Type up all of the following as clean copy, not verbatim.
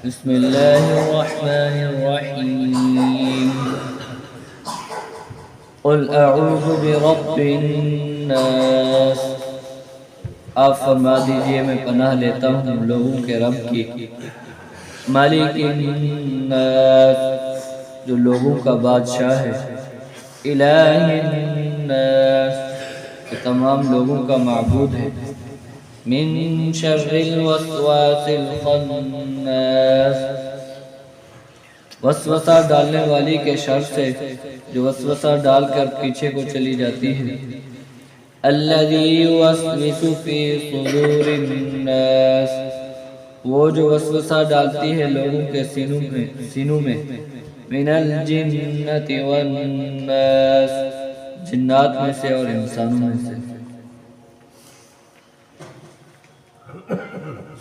بسم اللہ الرحمن الرحیم قل اعوذ برب الناس، آپ فرما دیجئے میں پناہ لیتا ہوں لوگوں کے رب کی، مالک الناس جو لوگوں کا بادشاہ ہے، الہ الناس کہ تمام لوگوں کا معبود ہے، من شر الوسواس الخناس وسوسہ ڈالنے والی کے شر سے جو وسوسہ ڈال کر پیچھے کو چلی جاتی ہے، الذی یوسوس فی صدور الناس وہ جو وسوسہ ڈالتی ہے لوگوں کے سینوں میں، من الجنۃ والناس جنات میں سے اور انسانوں میں سے۔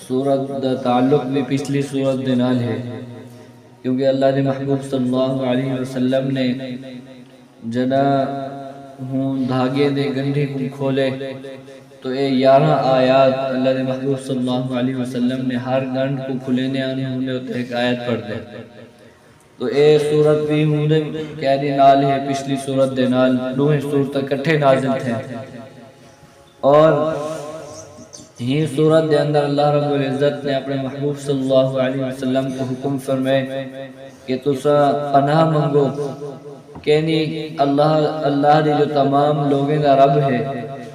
سورت دا تعلق بھی پچھلی سورت دے نال ہے، کیونکہ اللہ نے محبوب صلی اللہ علیہ وسلم نے جنا ہوں دھاگے دے گنڈھی کو کھولے تو اے 11 آیات اللہ نے محبوب صلی اللہ علیہ وسلم نے ہر گنڈ کو کھلینے آنے ہونے ہوتے ایک آیت پڑھ دے، تو اے سورت بھی ہوں کہہ نال ہے پچھلی سورت دے نال، دوہیں سورت اکٹھے نازل تھے، اور یہ سورت دے اندر اللہ رب العزت نے اپنے محبوب صلی اللہ علیہ وسلم کو حکم فرمائے کہ تسا پناہ منگو، کہنی اللہ دی جو تمام لوگیں دا رب ہے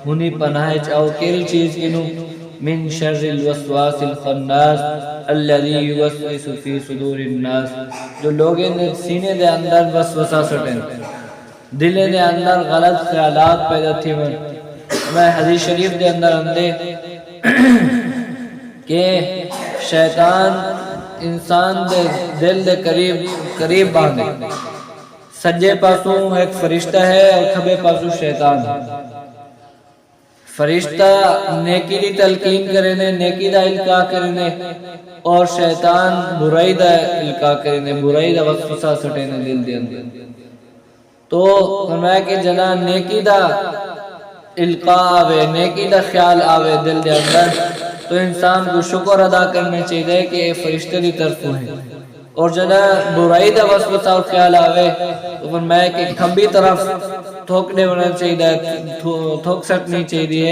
انہی پناہ چاہو کیری چیز کنو، من شر الوسواس الخناس الذی یوسوس فی صدور الناس جو لوگیں سینے دے اندر وسوسہ سٹیں، دلے دے اندر غلط خیالات پیدا تھی، میں حدیث شریف دے اندر اندے کہ شیطان انسان دے دل دے قریب باندھے، سجے پاسوں ایک فرشتہ ہے اور کھبے پاسوں شیطان ہے، فرشتہ نیکی دی تلقین کرنے، نیکی دا القاء کرنے، اور شیطان برائی دا القاء کرنے، برائی دا وسوسہ سٹنے دل دے اندر، تو فرمایا کہ جنا نیکی دا القاء آوے، نیکی دا خیال آوے دل دے اندر، تو انسان کو شکر ادا کرنے چاہیے کہ یہ فرشتے دی طرفوں ہیں، اور جنا برائی دا وسوسہ اور خیال آوے تو فرمایا کہ کھبی طرف تھوکنے ہونا چاہیے، تھوک سٹنی چاہیے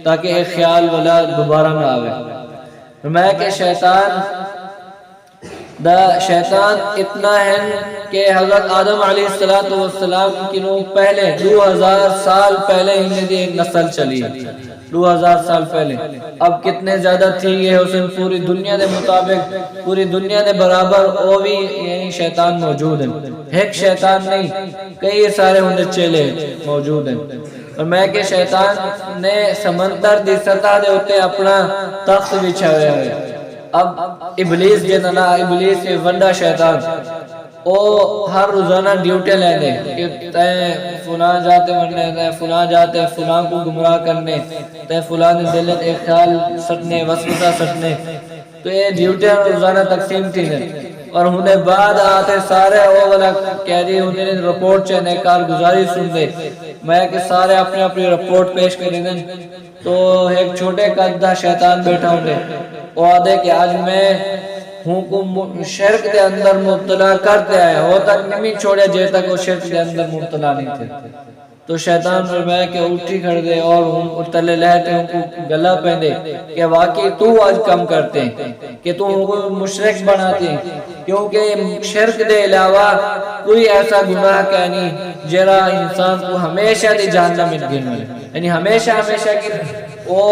تاکہ یہ خیال والا دوبارہ نہ آوے۔ فرمایا کہ شیطان اتنا ہے کہ حضرت آدم علیہ السلام کی نو پہلے 2000 سال پہلے انہیں دی نسل چلی، 2000 سال پہلے، اب کتنے زیادہ تھی یہ حسن پوری دنیا دے مطابق، پوری دنیا دے برابر او بھی یعنی شیطان موجود ہیں، ایک شیطان نہیں کئی سارے ہوں چیلے موجود ہیں، اور میں کہ شیطان نے سمندر دی سطح دے ہوتے اپنا تخت بچھا ہویا ہے، اب ابلیس جننا ابلیس ونڈا شیطان او ہر روزانہ ڈیوٹی لے دے کہ تیں فلاں جاتے مرنے، تیں فلاں جاتے فلاں کو گمراہ کرنے، تیں فلاں دلت ایک خیال سٹنے وسوسہ سٹنے، تو یہ ڈیوٹی روزانہ تقسیم تھی ہے، اور انہیں بعد آتے سارے وہ والا کہہ دی انہیں رپورٹ چاہنے کارگزاری سن دے، میں کہ سارے اپنے اپنی رپورٹ پیش کریں دیں، تو ایک چھوٹے قدہ شیطان بیٹھا ہوں گے، وہ آدھے کہ آج میں ہوں کو شرک دے اندر مبتلا کرتے آئے، وہ تک نہیں چھوڑے جے تک وہ شرک دے اندر مبتلا نہیں تھے، تو شیطان فرمایا کہ اٹھی کھڑ دے اور ہم اتلے لہتے ہوں کو گلہ پہنے کہ واقعی تو آج کم کرتے ہیں کہ تو ہم کو مشرک بناتے ہیں، کیونکہ شرک دے علاوہ کوئی ایسا گناہ کہنی جرا انسان کو ہمیشہ دی جہنم میں گن ملے، یعنی ہمیشہ کی وہ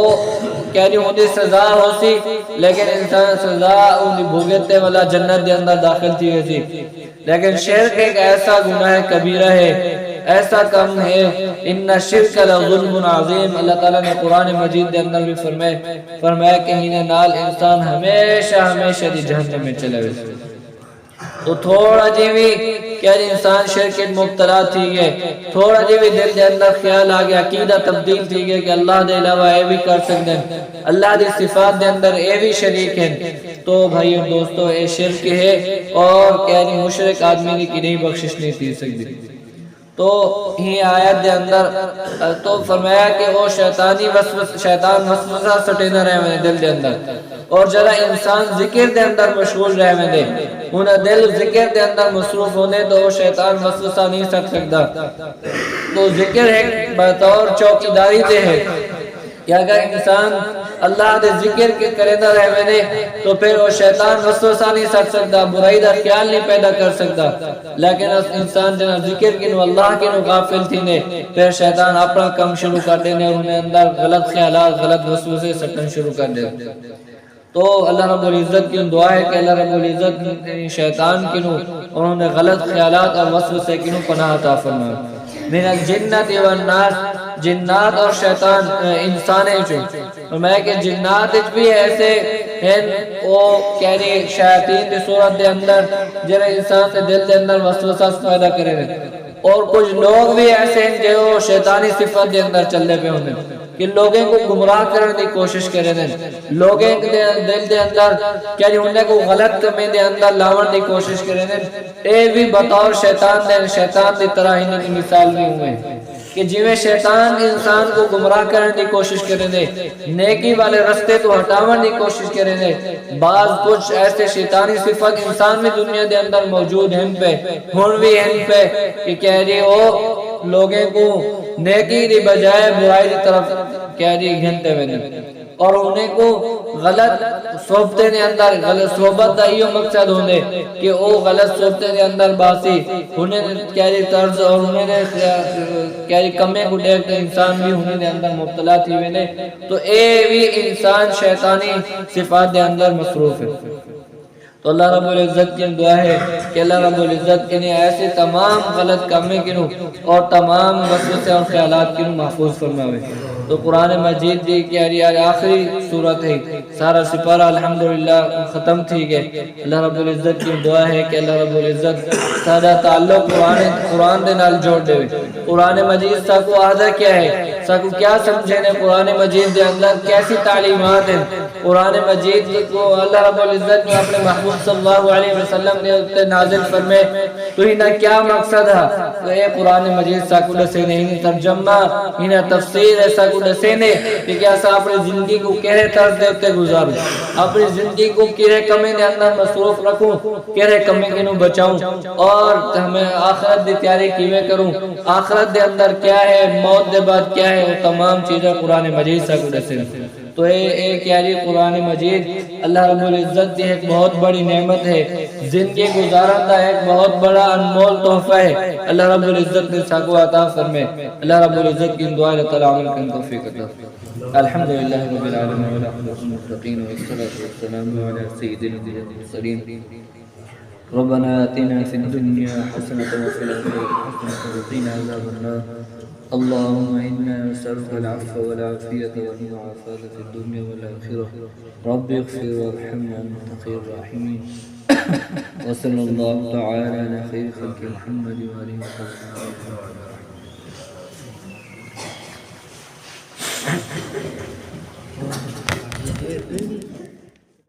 کہنی ہوتی سزا ہوتی، لیکن انسان سزا انہی بھوگتے والا جنت دے اندر داخل تھی ہوتی، لیکن شرک ایک ایسا گناہ کبیرہ ہے، ایسا کم ہے، ان شرک لظلم عظیم، اللہ تعالیٰ نے قرآن مجید دے اندر بھی فرمایا کہ انہیں نال انسان ہمیشہ دی جہنم میں چلے ہوئے، تو تھوڑا جی بھی کہ انسان شرک مبتلا تھی گئے، تھوڑا جی بھی دل دے اندر خیال آگیا، عقیدہ تبدیل تھی گئے کہ اللہ دے علاوہ اے بھی کر سکتے ہیں، اللہ دی صفات دے اندر اے بھی شریک ہیں، تو بھائی اور دوستو اے شرک ہے، اور کہنی مشرک آدمی کی نہیں بخشش نہیں تھی سکتی۔ تو ہی آیت دے اندر تو فرمایا کہ وہ شیطان وسوسہ سٹے نہ رہے میں دل دے اندر، اور جرا انسان ذکر دے اندر مشغول رہے میں دے انہیں دل ذکر دے اندر مصروف ہونے تو وہ شیطان وسوسہ نہیں سٹ سکتا۔ تو ذکر ایک بطور چوکیداری دے ہے کہ اگر انسان اللہ دے ذکر کے کرے نہ رہے میں دے تو پھر وہ شیطان وسوسہ نہیں سٹ سکتا، برائی دا خیال نہیں پیدا کر سکتا۔ لیکن انسان جنہاں ذکر کنو اللہ کنو غافل تھی نے پھر شیطان اپنا کم شروع کر دینے اور انہیں اندر غلط خیالات غلط وسوسے سٹن شروع کر دینے۔ تو اللہ رب العزت کی دعا ہے کہ اللہ رب العزت شیطان کنو اور انہیں غلط خیالات اور وسوسے کنو پناہ عطا فرمائے۔ من الجنت والناس، جنات اور شیطان انسانے جو فرمایا کہ جنات بھی ایسے ہیں وہ کہنی شیاطین دی صورت دے اندر جنہیں انسان سے دل دے اندر وسوسہ پیدا کرے رہے، اور کچھ لوگ بھی ایسے ہیں جو شیطانی صفت دے اندر چلنے پہ ہونے کہ لوگوں کو گمراہ کرنے کی کوشش کرے دیں، لوگوں کے دل دے اندر کہنی انہیں کو غلط کمی دے اندر لاؤن کی کوشش کرے دیں۔ اے بھی بطور شیطان دی طرح انہیں کی مثال بھی ہوئے کہ جویں شیطان انسان کو گمراہ کرنے کی کوشش کرے دے، نیکی والے رستے تو ہٹاون کی کوشش کرے دے، بعض کچھ ایسے شیطانی صفت انسان میں دنیا دے اندر موجود ہیں پہ ہن بھی ہیں پہ کہ کہہ رہی وہ لوگوں کو نیکی دی بجائے برائی دی طرف کہہ رہی گھنٹے میں دیں، اور انہیں کو غلط صحبتیں دے اندر غلط صحبت دا یہ مقصد ہونے کہ وہ غلط صحبتیں دے اندر باسی انہیں کہہ رہی طرز اور انہیں کہہ رہی کمیں کو دیکھتے انسان بھی انہیں دے اندر مبتلا تھی ہوئے، تو اے بھی انسان شیطانی صفات دے اندر مصروف ہے۔ تو اللہ رب العزت کی دعا ہے کہ اللہ رب العزت کے لیے ایسے تمام غلط کامیں کنو اور تمام وسوسے اور خیالات کنو محفوظ فرماوے۔ تو قرآن مجید دی کہ آخری صورت ہے، سارا سپارہ الحمدللہ ختم تھی گئے۔ اللہ رب العزت کی دعا ہے کہ اللہ رب العزت سارا تعلق قرآن دے نال جوڑ دے۔ قرآن مجید سا کو آدھا کیا ہے، سا کو کیا سمجھے قرآن مجید دے اندر کیسی تعلیمات ہیں۔ قرآن مجید کو اللہ رب العزت نے اپنے محبوب صلی اللہ علیہ وسلم نے اتنے نازل فرمے تو انہیں کیا مقصد ہے؟ تو اے قرآن مجید ساکو لسینے انہیں ترجمہ انہیں تفسیر ایسا کو لسینے کہ ایسا اپنی زندگی کو کہرے طرز دیتے گزاروں، اپنی زندگی کو کہرے کمی دے اندر مصروف رکھوں، کہرے کمی کنوں بچاؤں، اور ہمیں آخرت دی تیاری کیویں کروں، آخرت دے اندر کیا ہے، موت دے بعد کیا ہے، وہ تمام چیزیں قرآن مجید ساکو لسینے۔ تو ایک یاری قرآن مجید اللہ رب العزت دی ایک بہت بڑی نعمت ہے، زندگی گزارن کا ایک بہت بڑا انمول تحفہ ہے، اللہ رب العزت نے ساکو عطا فرمائے۔ اللہ رب العزت کی دعا اللہ تعالی عمل کرنے توفیق عطا فرمائے۔ الحمدللہ رب العالمین والعاقبۃ للمتقین والصلاۃ والسلام علی سیدنا المرسلین۔ ربنا آتنا فی الدنیا حسنۃ وفی الآخرۃ حسنۃ وقنا عذاب النار۔ اللهم إنا نسألك العفو والعافية والمعافاة في الدنيا والآخرة، رب اغفر وارحم وأنت خير الراحمين، وصلى الله تعالى على خير خلق محمد وآله وصحبه